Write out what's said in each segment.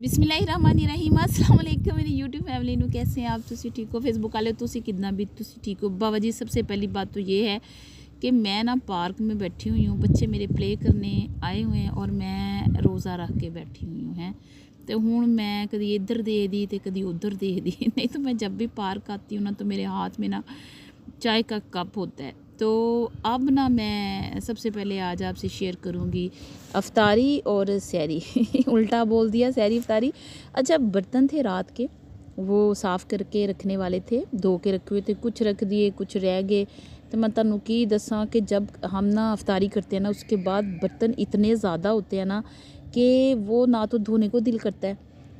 बिस्मिल्लाहिर्रहमानिर्रहीम अस्सलाम वालेकुम मेरी यूट्यूब फैमिली ਨੂੰ कैसे हैं आप ਤੁਸੀਂ ठीक हो फेसबुक वाले ਤੁਸੀਂ कितना भी ਤੁਸੀਂ ठीक हो बाबा जी। सबसे पहली बात तो ये है कि मैं ना पार्क में बैठी हुई हूँ, बच्चे मेरे प्ले करने आए हुए हैं और मैं रोज़ा रख के बैठी हुई हूँ हैं। तो हूँ मैं कभी इधर दे दी तो कभी उधर दे दी नहीं तो मैं जब भी पार्क आती हूँ ना तो मेरे हाथ में ना चाय का कप होता है। तो अब ना मैं सबसे पहले आज आपसे शेयर करूँगी अफ्तारी और सहरी उल्टा बोल दिया, सहरी अफ्तारी। अच्छा, बर्तन थे रात के, वो साफ़ करके रखने वाले थे, धो के रखे हुए थे, कुछ रख दिए कुछ रह गए। तो मैं तुहानू की दसा कि जब हम ना अफ्तारी करते हैं ना उसके बाद बर्तन इतने ज़्यादा होते हैं ना कि वो ना तो धोने को दिल करता है,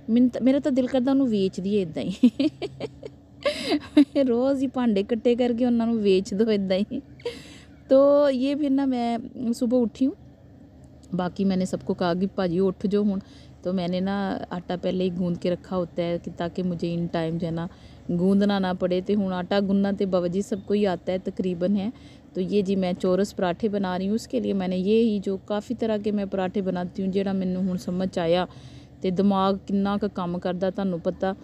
मेरा तो दिल करता उन्होंने वेच दिए इदा ही रोज़ ही भांडे कट्टे करके उन्होंने वेच दो इदा ही। तो ये फिर ना मैं सुबह उठी हूँ, बाकी मैंने सबको कहा कि भाजी उठ जो हूँ। तो मैंने ना आटा पहले ही गूंद के रखा होता है कि ताकि मुझे इन टाइम जो है ना गूंदना ना पड़े। तो हूँ आटा गूंदना तो बाबा जी सबको ही आता है तकरीबन है। तो ये जी मैं चौरस पराठे बना रही हूँ, उसके लिए मैंने ये ही जो काफ़ी तरह के मैं पराठे बनाती हूँ जोड़ा मैनू हूँ समझ आया। तो दिमाग किन्ना का काम करता तुहानू पता।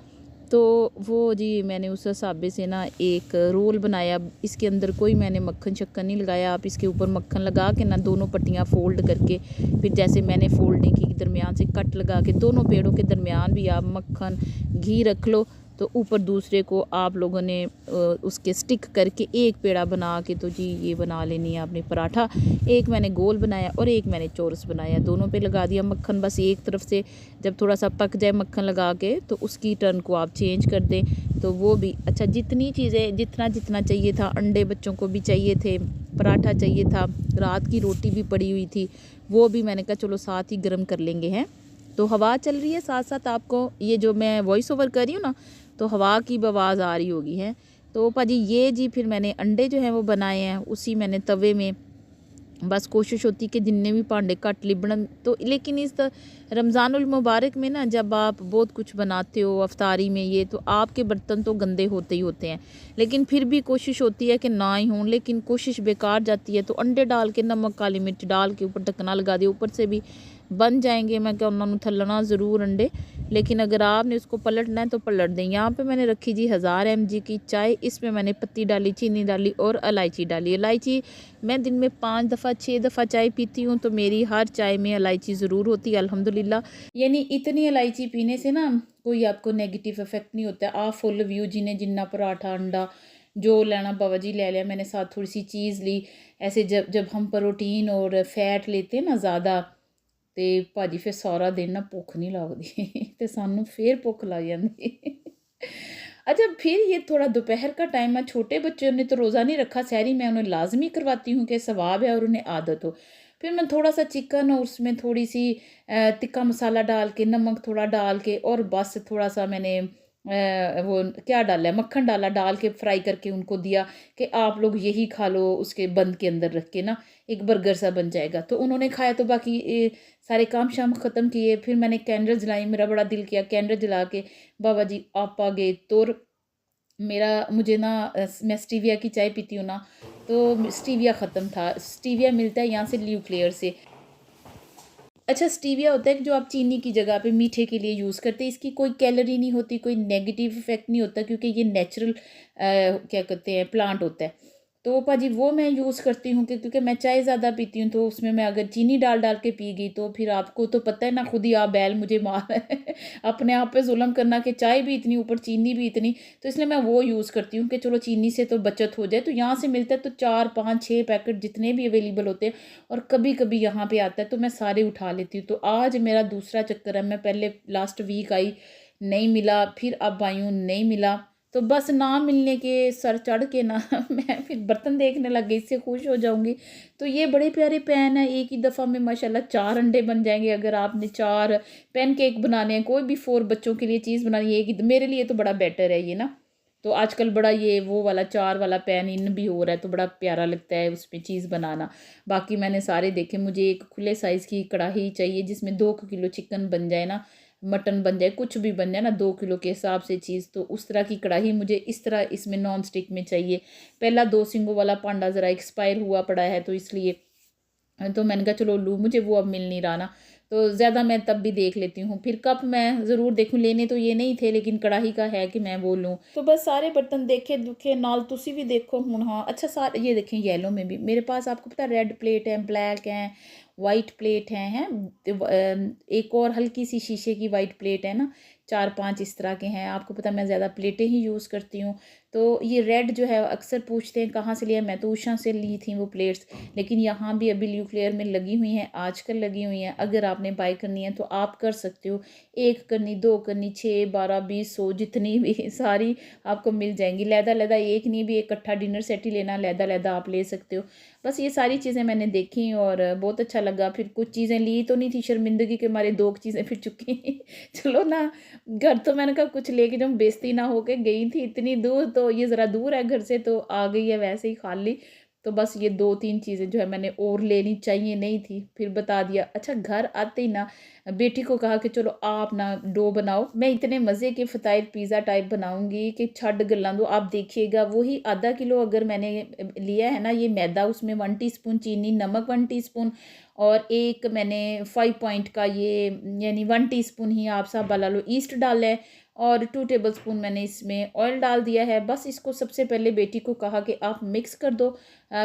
तो वो जी मैंने उस हिसाब से ना एक रोल बनाया, इसके अंदर कोई मैंने मक्खन शक्कर नहीं लगाया। आप इसके ऊपर मक्खन लगा के ना दोनों पट्टियाँ फोल्ड करके फिर जैसे मैंने फोल्डिंग की दरमियान से कट लगा के दोनों पेड़ों के दरमियान भी आप मक्खन घी रख लो। तो ऊपर दूसरे को आप लोगों ने उसके स्टिक करके एक पेड़ा बना के तो जी ये बना लेनी है आपने पराठा। एक मैंने गोल बनाया और एक मैंने चौरस बनाया, दोनों पे लगा दिया मक्खन। बस एक तरफ से जब थोड़ा सा पक जाए मक्खन लगा के तो उसकी टर्न को आप चेंज कर दें। तो वो भी अच्छा, जितनी चीज़ें जितना जितना चाहिए था, अंडे बच्चों को भी चाहिए थे, पराठा चाहिए था, रात की रोटी भी पड़ी हुई थी, वो भी मैंने कहा चलो साथ ही गर्म कर लेंगे हैं। तो हवा चल रही है साथ साथ, आपको ये जो मैं वॉइस ओवर कर रही हूँ ना तो हवा की आवाज़ आ रही होगी है। तो भाजी ये जी फिर मैंने अंडे जो हैं वो बनाए हैं, उसी मैंने तवे में बस कोशिश होती कि जितने भी भांडे घट लिबड़न। तो लेकिन इस रमज़ानुल मुबारक में ना जब आप बहुत कुछ बनाते हो अफ्तारी में ये तो आपके बर्तन तो गंदे होते ही होते हैं, लेकिन फिर भी कोशिश होती है कि ना ही हों, लेकिन कोशिश बेकार जाती है। तो अंडे डाल के नमक काली मिर्च डाल के ऊपर ढक्कना लगा दिया, ऊपर से भी बन जाएंगे। मैं क्या उन्होंने थलना ज़रूर अंडे, लेकिन अगर आपने उसको पलटना है तो पलट दें। यहाँ पे मैंने रखी जी 1000 mg की चाय, इसमें मैंने पत्ती डाली, चीनी डाली और इलायची डाली। इलायची मैं दिन में 5 दफ़ा 6 दफ़ा चाय पीती हूँ, तो मेरी हर चाय में इलायची ज़रूर होती है अल्हम्दुलिल्लाह। यानी इतनी इलायची पीने से ना कोई आपको नेगेटिव इफेक्ट नहीं होता। आप फुल व्यू जिन्हें जिन्ना पराठा अंडा जो लेना बाबा जी ले लिया, मैंने साथ थोड़ी सी चीज़ ली। ऐसे जब जब हम प्रोटीन और फैट लेते हैं ना ज़्यादा तो भाजी फिर सारा दिन ना भुख नहीं लगती तो सानू फिर भुख लग जाती अच्छा, फिर ये थोड़ा दोपहर का टाइम है, छोटे बच्चों ने तो रोज़ा नहीं रखा, सहरी मैं उन्हें लाजमी करवाती हूँ कि सवाब है और उन्हें आदत हो। फिर मैं थोड़ा सा चिकन और उसमें थोड़ी सी तिक्का मसाला डाल के, नमक थोड़ा डाल के और बस थोड़ा सा मैंने वो क्या डाला है, मक्खन डाला, डाल के फ्राई करके उनको दिया कि आप लोग यही खा लो, उसके बंद के अंदर रख के ना एक बर्गर सा बन जाएगा। तो उन्होंने खाया। तो बाकी सारे काम शाम ख़त्म किए, फिर मैंने कैंडल जलाई, मेरा बड़ा दिल किया कैंडल जला के बाबा जी आप आ गए। तो मेरा मुझे ना मैं स्टीविया की चाय पीती हूँ ना, तो स्टीविया ख़त्म था। स्टीविया मिलता है यहाँ से ल्यू क्लियर से। अच्छा, स्टीविया होता है कि जो आप चीनी की जगह पे मीठे के लिए यूज़ करते हैं। इसकी कोई कैलोरी नहीं होती, कोई नेगेटिव इफेक्ट नहीं होता, क्योंकि ये नेचुरल क्या कहते हैं प्लांट होता है। तो भाजी वो मैं यूज़ करती हूँ क्योंकि मैं चाय ज़्यादा पीती हूँ, तो उसमें मैं अगर चीनी डाल डाल के पी गई तो फिर आपको तो पता है ना, खुद ही आप बैल मुझे मार अपने आप पे जुल्म करना कि चाय भी इतनी ऊपर चीनी भी इतनी। तो इसलिए मैं वो यूज़ करती हूँ कि चलो चीनी से तो बचत हो जाए। तो यहाँ से मिलता है तो 4 5 6 पैकेट जितने भी अवेलेबल होते हैं, और कभी कभी यहाँ पे आता है तो मैं सारे उठा लेती हूँ। तो आज मेरा दूसरा चक्कर है, मैं पहले लास्ट वीक आई नहीं मिला, फिर अब आई हूँ नहीं मिला। तो बस ना मिलने के सर चढ़ के ना मैं फिर बर्तन देखने लग गई, इससे खुश हो जाऊंगी। तो ये बड़े प्यारे पैन है, एक ही दफ़ा में माशाल्लाह 4 अंडे बन जाएंगे। अगर आपने 4 पैन केक बनाने हैं, कोई भी 4 बच्चों के लिए चीज़ बनानी है, एक ही मेरे लिए तो बड़ा बेटर है ये ना। तो आजकल बड़ा ये वो वाला 4 वाला पैन इन भी हो रहा है, तो बड़ा प्यारा लगता है उसमें चीज़ बनाना। बाकी मैंने सारे देखे, मुझे एक खुले साइज़ की कढ़ाई चाहिए जिसमें 2 किलो चिकन बन जाए ना, मटन बन जाए, कुछ भी बन जाए ना 2 किलो के हिसाब से चीज़। तो उस तरह की कढ़ाई मुझे इस तरह इसमें नॉन स्टिक में चाहिए। पहला 2 सिंगों वाला पांडा ज़रा एक्सपायर हुआ पड़ा है, तो इसलिए तो मैंने कहा चलो लूँ, मुझे वो अब मिल नहीं रहा ना। तो ज़्यादा मैं तब भी देख लेती हूँ। फिर कप मैं ज़रूर देखूँ, लेने तो ये नहीं थे लेकिन कढ़ाई का है कि मैं वो लूँ। तो बस सारे बर्तन देखे दुखे नाल तुसी भी देखो हुण। हाँ अच्छा, सारे ये देखें येलो में भी मेरे पास, आपको पता है रेड प्लेट है, ब्लैक है, वाइट प्लेट हैं। एक और हल्की सी शीशे की वाइट प्लेट है ना, 4-5 इस तरह के हैं। आपको पता है मैं ज़्यादा प्लेटें ही यूज़ करती हूँ। तो ये रेड जो है अक्सर पूछते हैं कहाँ से लिया, मैं तो उषा से ली थी वो प्लेट्स, लेकिन यहाँ भी अभी न्यूक्लियर में लगी हुई हैं, आजकल लगी हुई हैं। अगर आपने बाय करनी है तो आप कर सकते हो, 1 करनी, 2 करनी, 6, 12, 20, 100 जितनी भी सारी आपको मिल जाएंगी। लहदा एक नहीं भी, एक इकट्ठा डिनर सेट ही लेना, लहदा आप ले सकते हो। बस ये सारी चीज़ें मैंने देखी और बहुत अच्छा लगा। फिर कुछ चीज़ें ली तो नहीं थी, शर्मिंदगी के मारे 2 चीज़ें फिर चुकी चलो ना, घर तो मैंने कहा कुछ लेके जब बेइज्जती ना हो के गई थी इतनी दूर, तो ये ज़रा दूर है घर से तो आ गई है वैसे ही खाली। तो बस ये 2-3 चीज़ें जो है मैंने और लेनी चाहिए नहीं थी, फिर बता दिया। अच्छा घर आते ही ना बेटी को कहा कि चलो आप ना डो बनाओ, मैं इतने मज़े के फ़ताइल पिज़्ज़ा टाइप बनाऊंगी कि छड़ गल्लां दो। आप देखिएगा वही आधा किलो अगर मैंने लिया है ना ये मैदा, उसमें 1 टीस्पून चीनी, नमक 1 टीस्पून, और एक मैंने 5 पॉइंट का ये यानी 1 टीस्पून ही आप सब वाला लो ईस्ट डाला है, और 2 टेबलस्पून मैंने इसमें ऑयल डाल दिया है। बस इसको सबसे पहले बेटी को कहा कि आप मिक्स कर दो।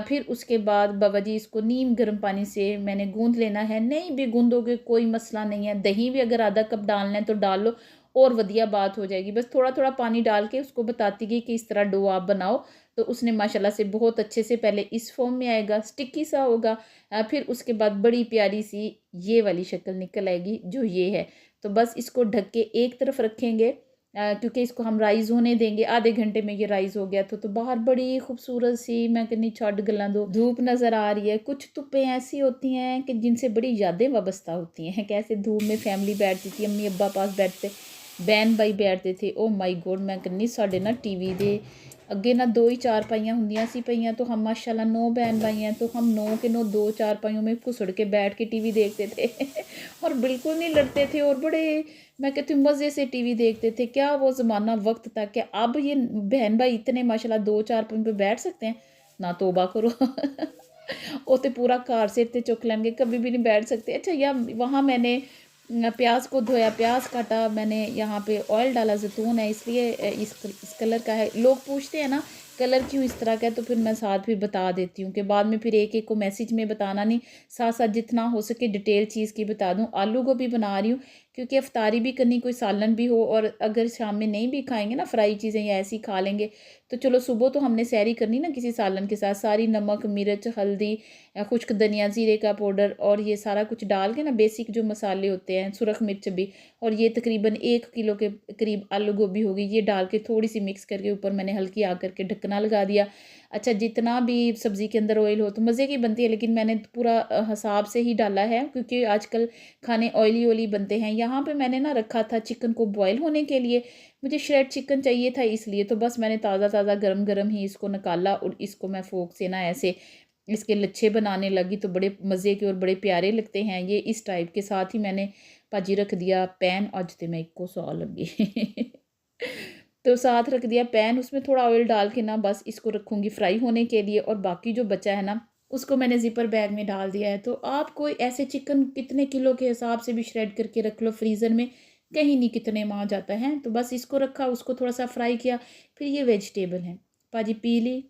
फिर उसके बाद बाबा जी इसको नीम गर्म पानी से मैंने गूंद लेना है। नहीं भी गूंदोगे कोई मसला नहीं है, दही भी अगर आधा कप डालना है तो डाल लो और वधिया बात हो जाएगी। बस थोड़ा थोड़ा पानी डाल के उसको बताती गई कि इस तरह डो आप बनाओ, तो उसने माशाल्लाह से बहुत अच्छे से, पहले इस फॉर्म में आएगा, स्टिकी सा होगा, फिर उसके बाद बड़ी प्यारी सी ये वाली शक्ल निकल आएगी जो ये है। तो बस इसको ढक के एक तरफ रखेंगे, क्योंकि इसको हम राइज़ होने देंगे। आधे घंटे में ये राइज़ हो गया तो बाहर बड़ी खूबसूरत सी, मैं कहनी छड़ गल्लां दो, धूप नज़र आ रही है। कुछ धुप्पें ऐसी होती हैं कि जिनसे बड़ी यादें वाबस्ता होती हैं। कैसे धूप में फैमिली बैठती थी, अम्मी अब्बा पास बैठते, बहन भाई बैठते थे। ओ माई गॉड, मैं कहनी साढ़े ना टीवी दे अगे ना 2 ही चारपाइयां होंदियां सी पईयां, तो हम माशाल्लाह 9 बहन भाई हैं, तो हम 9 के 9 2 चारपाइयों में घुसड़ के बैठ के टीवी देखते थे और बिल्कुल नहीं लड़ते थे, और बड़े मैं कहती हूँ मज़े से टीवी देखते थे। क्या वो ज़माना वक्त था कि अब ये बहन भाई इतने माशाल्लाह 2 चारपाइयों पे बैठ सकते हैं? ना तौबा करो वो तो पूरा घर सिर ते चुक लेंगे, कभी भी नहीं बैठ सकते। अच्छा, या वहाँ मैंने प्याज को धोया, प्याज काटा, मैंने यहाँ पे ऑयल डाला, जैतून है इसलिए इस कलर का है। लोग पूछते हैं ना कलर क्यों इस तरह का है, तो फिर मैं साथ फिर बता देती हूँ कि बाद में फिर एक एक को मैसेज में बताना नहीं, साथ साथ जितना हो सके डिटेल चीज़ की बता दूँ। आलू गोभी बना रही हूँ क्योंकि अफ्तारी भी करनी, कोई सालन भी हो, और अगर शाम में नहीं भी खाएंगे ना फ्राई चीज़ें या ऐसी खा लेंगे, तो चलो सुबह तो हमने सैरी करनी ना किसी सालन के साथ। सारी नमक मिर्च हल्दी, खुश्क धनिया, ज़ीरे का पाउडर और ये सारा कुछ डाल के ना, बेसिक जो मसाले होते हैं, सुरख मिर्च भी, और ये तकरीबन 1 किलो के करीब आलू गोभी होगी, ये डाल के थोड़ी सी मिक्स करके ऊपर मैंने हल्की आग करके ढक्कना लगा दिया। अच्छा, जितना भी सब्ज़ी के अंदर ऑयल हो तो मज़े की बनती है, लेकिन मैंने पूरा हिसाब से ही डाला है क्योंकि आजकल खाने ऑयली ऑयली बनते हैं। यहाँ पे मैंने ना रखा था चिकन को बॉयल होने के लिए, मुझे श्रेड चिकन चाहिए था इसलिए, तो बस मैंने ताज़ा ताज़ा गरम गरम ही इसको निकाला और इसको मैं फोक से ना ऐसे इसके लच्छे बनाने लगी, तो बड़े मज़े के और बड़े प्यारे लगते हैं ये। इस टाइप के साथ ही मैंने भाजी रख दिया पैन, अज तो मैं इको सौ लगी तो साथ रख दिया पैन, उसमें थोड़ा ऑयल डाल के ना बस इसको रखूँगी फ्राई होने के लिए, और बाकी जो बचा है ना उसको मैंने ज़िपर बैग में डाल दिया है। तो आप कोई ऐसे चिकन कितने किलो के हिसाब से भी श्रेड करके रख लो फ्रीज़र में, कहीं नहीं कितने में आ जाता है। तो बस इसको रखा, उसको थोड़ा सा फ्राई किया। फिर ये वेजिटेबल हैं भाजी, पीली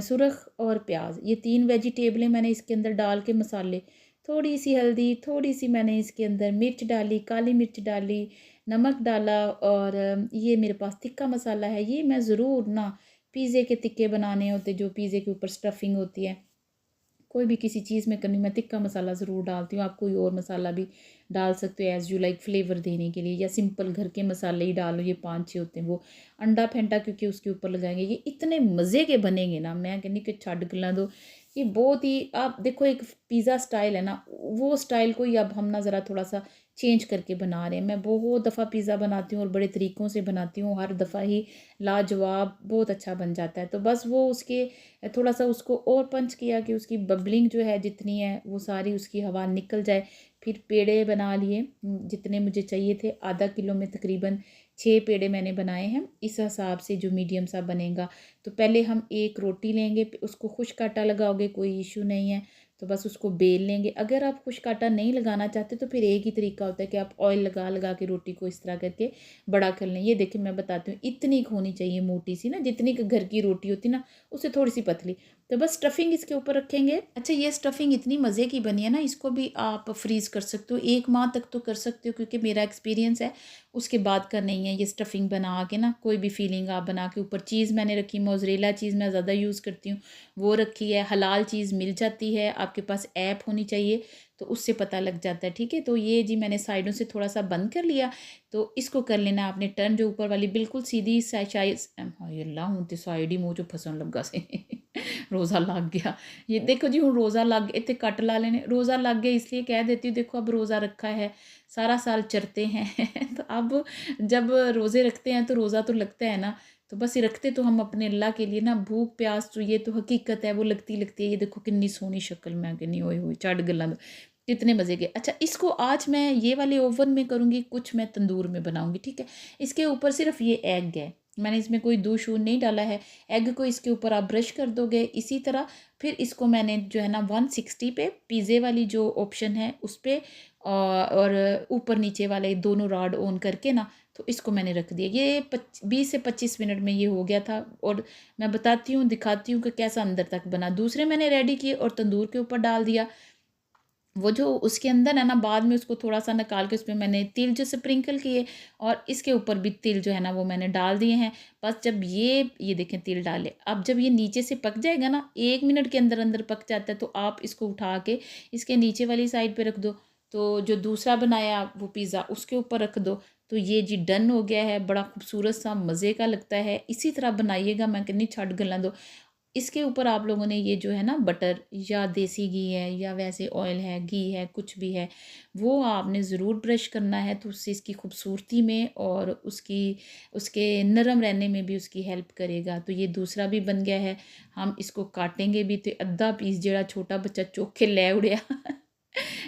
सुरख और प्याज, ये 3 वेजिटेबलें मैंने इसके अंदर डाल के मसाले, थोड़ी सी हल्दी, थोड़ी सी मैंने इसके अंदर मिर्च डाली, काली मिर्च डाली, नमक डाला, और ये मेरे पास तिक्का मसाला है, ये मैं ज़रूर ना पिज़्ज़े के तिक्के बनाने होते जो पिज़्ज़े के ऊपर स्टफिंग होती है, कोई भी किसी चीज़ में करनी, मैं तिक्का मसाला ज़रूर डालती हूँ। आप कोई और मसाला भी डाल सकते हो एज़ यू लाइक फ्लेवर देने के लिए, या सिंपल घर के मसाले ही डालो, ये 5-6 होते हैं। वो अंडा फेंटा क्योंकि उसके ऊपर लगाएंगे, ये इतने मज़े के बनेंगे ना, मैं कहनी कि छड़ गल्लां दो। ये बहुत ही, आप देखो एक पिज़्ज़ा स्टाइल है ना, वो स्टाइल को ही अब हम ना ज़रा थोड़ा सा चेंज करके बना रहे हैं। मैं बहुत दफ़ा पिज़्ज़ा बनाती हूँ और बड़े तरीक़ों से बनाती हूँ, हर दफ़ा ही लाजवाब बहुत अच्छा बन जाता है। तो बस वो उसके थोड़ा सा उसको और पंच किया कि उसकी बबलिंग जो है जितनी है वो सारी उसकी हवा निकल जाए। फिर पेड़े बना लिए जितने मुझे चाहिए थे, आधा किलो में तकरीबन 6 पेड़े मैंने बनाए हैं, इस हिसाब से जो मीडियम सा बनेगा। तो पहले हम एक रोटी लेंगे, उसको खुश्क आटा लगाओगे कोई इशू नहीं है, तो बस उसको बेल लेंगे। अगर आप खुश्क आटा नहीं लगाना चाहते तो फिर एक ही तरीका होता है कि आप ऑयल लगा लगा के रोटी को इस तरह करके बड़ा कर लें। ये देखिए मैं बताती हूँ, इतनी होनी चाहिए मोटी सी ना, जितनी घर की रोटी होती ना उससे थोड़ी सी पतली। तो बस स्टफिंग इसके ऊपर रखेंगे। अच्छा, ये स्टफिंग इतनी मज़े की बनी है ना, इसको भी आप फ्रीज़ कर सकते हो, 1 माह तक तो कर सकते हो, क्योंकि मेरा एक्सपीरियंस है। उसके बाद का नहीं है। ये स्टफिंग बना के ना, कोई भी फीलिंग आप बना के, ऊपर चीज़ मैंने रखी, मोज़रेला चीज़ मैं ज़्यादा यूज़ करती हूँ, वो रखी है। हलाल चीज़ मिल जाती है, आपके पास ऐप होनी चाहिए तो उससे पता लग जाता है, ठीक है। तो ये जी मैंने साइडों से थोड़ा सा बंद कर लिया। तो इसको कर लेना आपने टर्न, जो ऊपर वाली बिल्कुल सीधी साइज, हाय अल्लाह हूँ तो साइड ही मुँह चो फसन लगा से रोज़ा लग गया। ये देखो जी, हूँ रोज़ा लग गया, इतने कट ला लेने, रोज़ा लग गया इसलिए कह देती हूँ। देखो अब रोज़ा रखा है, सारा साल चरते हैं तो अब जब रोज़े रखते हैं तो रोज़ा तो लगता है ना। तो बस ये रखते तो हम अपने अल्लाह के लिए ना, भूख प्यास तो ये तो हकीकत है, वो लगती लगती है। ये देखो कितनी सोहनी शक्ल मैं कहनी, ओए होए चढ़ गल्लां कितने मज़े के। अच्छा, इसको आज मैं ये वाले ओवन में करूँगी, कुछ मैं तंदूर में बनाऊँगी, ठीक है। इसके ऊपर सिर्फ ये एग है, मैंने इसमें कोई दूध शूध नहीं डाला है। एग को इसके ऊपर आप ब्रश कर दोगे इसी तरह। फिर इसको मैंने जो है ना 160 पे पिज़्ज़े वाली जो ऑप्शन है उस पर, और ऊपर नीचे वाले दोनों रॉड ऑन करके ना, तो इसको मैंने रख दिया। ये 20 से 25 मिनट में ये हो गया था। और मैं बताती हूँ, दिखाती हूँ कि कैसा अंदर तक बना। दूसरे मैंने रेडी किए और तंदूर के ऊपर डाल दिया। वो जो उसके अंदर है ना, बाद में उसको थोड़ा सा निकाल के उसमें मैंने तिल जो स्प्रिंकल किए, और इसके ऊपर भी तिल जो है ना वो मैंने डाल दिए हैं। बस जब ये देखें तिल डाले, अब जब ये नीचे से पक जाएगा ना, 1 मिनट के अंदर अंदर पक जाता है, तो आप इसको उठा के इसके नीचे वाली साइड पे रख दो। तो जो दूसरा बनाया वो पिज़्ज़ा उसके ऊपर रख दो। तो ये जी डन हो गया है, बड़ा खूबसूरत सा मज़े का लगता है। इसी तरह बनाइएगा, मैं कहनी छट गला दो। इसके ऊपर आप लोगों ने ये जो है ना बटर या देसी घी है या वैसे ऑयल है, घी है, कुछ भी है, वो आपने ज़रूर ब्रश करना है। तो उससे इसकी खूबसूरती में और उसके नरम रहने में भी उसकी हेल्प करेगा। तो ये दूसरा भी बन गया है। हम इसको काटेंगे भी, तो अद्धा पीस जरा छोटा बच्चा चोखे ले उड़िया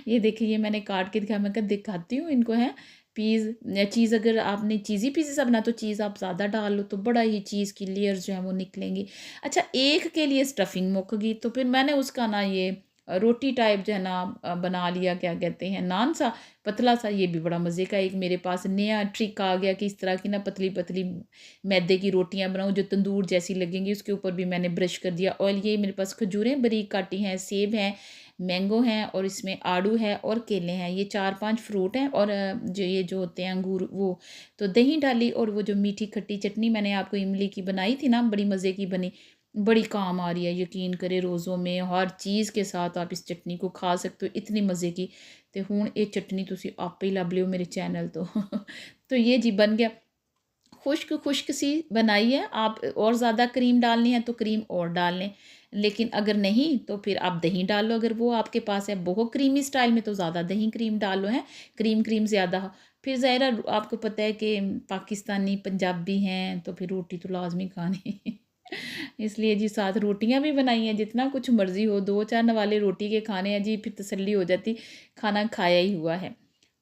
ये देखिए, ये मैंने काट के दिखाया, मैं कहा दिखाती हूँ इनको है। चीज़ अगर आपने चीज़ी पीस से बना तो चीज़ आप ज़्यादा डाल लो, तो बड़ा ही चीज़ की लेयर्स जो है वो निकलेंगी। अच्छा, एक के लिए स्टफिंग मुक गई, तो फिर मैंने उसका ना ये रोटी टाइप जो है ना बना लिया, क्या कहते हैं, नान सा पतला सा। ये भी बड़ा मज़े का एक मेरे पास नया ट्रिक आ गया कि इस तरह की ना पतली पतली मैदे की रोटियां बनाऊं जो तंदूर जैसी लगेंगी। उसके ऊपर भी मैंने ब्रश कर दिया ऑयल। ये मेरे पास खजूरें बारीक काटी हैं, सेब हैं, मैंगो हैं, और इसमें आड़ू है और केले हैं। ये 4-5 फ्रूट हैं। और जो होते हैं अंगूर, वो तो दही डाली। और वो जो मीठी खट्टी चटनी मैंने आपको इमली की बनाई थी ना, बड़ी मज़े की बनी, बड़ी काम आ रही है। यकीन करे, रोज़ों में हर चीज़ के साथ आप इस चटनी को खा सकते हो, इतनी मज़े की। तो हुण ये चटनी तुसी आपे ही लभ लियो मेरे चैनल तो तो ये जी बन गया। खुश्क खुश्क सी बनाई है। आप और ज़्यादा क्रीम डालनी है तो क्रीम और डाल लें, लेकिन अगर नहीं तो फिर आप दही डाल लो, अगर वो आपके पास है। बहुत क्रीमी स्टाइल में तो ज़्यादा दही क्रीम डाल लो, है क्रीम ज़्यादा हो। फिर ज़ाहिर आपको पता है कि पाकिस्तानी पंजाबी हैं, तो फिर रोटी तो लाजमी खानी इसलिए जी साथ रोटियां भी बनाई हैं। जितना कुछ मर्ज़ी हो, 2-4 नवाले रोटी के खाने हैं जी, फिर तसल्ली हो जाती, खाना खाया ही हुआ है।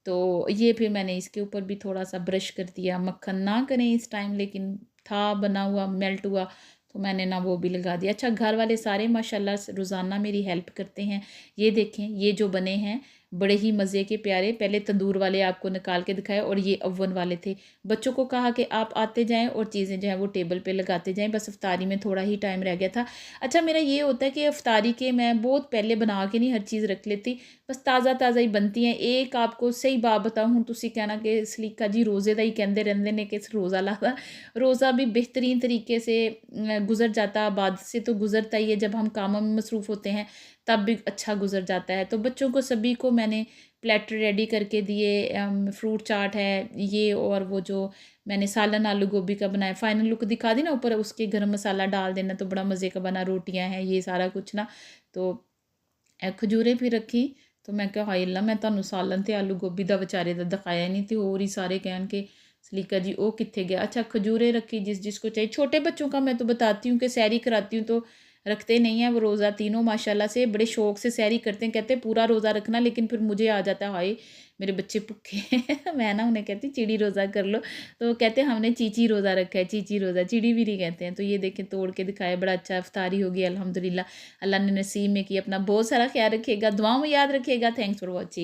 तो ये फिर मैंने इसके ऊपर भी थोड़ा सा ब्रश कर दिया। मक्खन ना करें इस टाइम, लेकिन था बना हुआ, मेल्ट हुआ, तो मैंने ना वो भी लगा दिया। अच्छा, घर वाले सारे माशाल्लाह से रोज़ाना मेरी हेल्प करते हैं। ये देखें, ये जो बने हैं बड़े ही मज़े के प्यारे। पहले तंदूर वाले आपको निकाल के दिखाए, और ये ओवन वाले थे। बच्चों को कहा कि आप आते जाएं और चीज़ें जो हैं वो टेबल पे लगाते जाएं। बस इफ्तारी में थोड़ा ही टाइम रह गया था। अच्छा, मेरा ये होता है कि इफ्तारी के मैं बहुत पहले बना के नहीं हर चीज़ रख लेती, बस ताज़ा ताज़ा ही बनती हैं। एक आपको सही बात बताऊँ, हुण तुसीं कहना कि सलीका जी रोज़े दा ही कहंदे रहिंदे ने कि रोज़ा लादा। रोज़ा भी बेहतरीन तरीके से गुज़र जाता, बाद से तो गुज़रता ही है। जब हम कामों में मसरूफ़ होते हैं तब भी अच्छा गुज़र जाता है। तो बच्चों को सभी को मैंने प्लेटर रेडी करके दिए। फ्रूट चाट है ये, और वो जो मैंने सालन आलू गोभी का बनाया, फाइनल लुक दिखा दी ना, ऊपर उसके गरम मसाला डाल देना, तो बड़ा मज़े का बना। रोटियां हैं, ये सारा कुछ ना। तो खजूरें भी रखी। तो मैं कहा हाय अल्लाह, मैं ਤੁਹਾਨੂੰ सालन ते आलू गोभी ਦਾ ਵਿਚਾਰੇ ਦਾ ਦਿਖਾਇਆ नहीं, तो और ही सारे कहन के सलीका जी वो कितने गया। अच्छा, खजूरें रखी जिसको चाहिए। छोटे बच्चों का मैं तो बताती हूँ कि सैरी कराती हूँ, तो रखते नहीं हैं वो रोज़ा, तीनों माशाल्लाह से बड़े शौक़ से सहरी करते हैं। कहते हैं पूरा रोज़ा रखना, लेकिन फिर मुझे आ जाता है हाय मेरे बच्चे भूखे हैं मैं ना उन्हें कहती चिड़ी रोज़ा कर लो, तो वो कहते हैं हमने चीची रोज़ा रखा है, चीची रोज़ा, चिड़ी भी नहीं कहते हैं। तो ये देखें तोड़ के दिखाया, बड़ा अच्छा इफ्तारी होगी अल्हम्दुलिल्लाह। अल्लाह ने नसीब में किया। अपना बहुत सारा ख्याल रखिएगा, दुआओं में याद रखिएगा। Thanks for watching.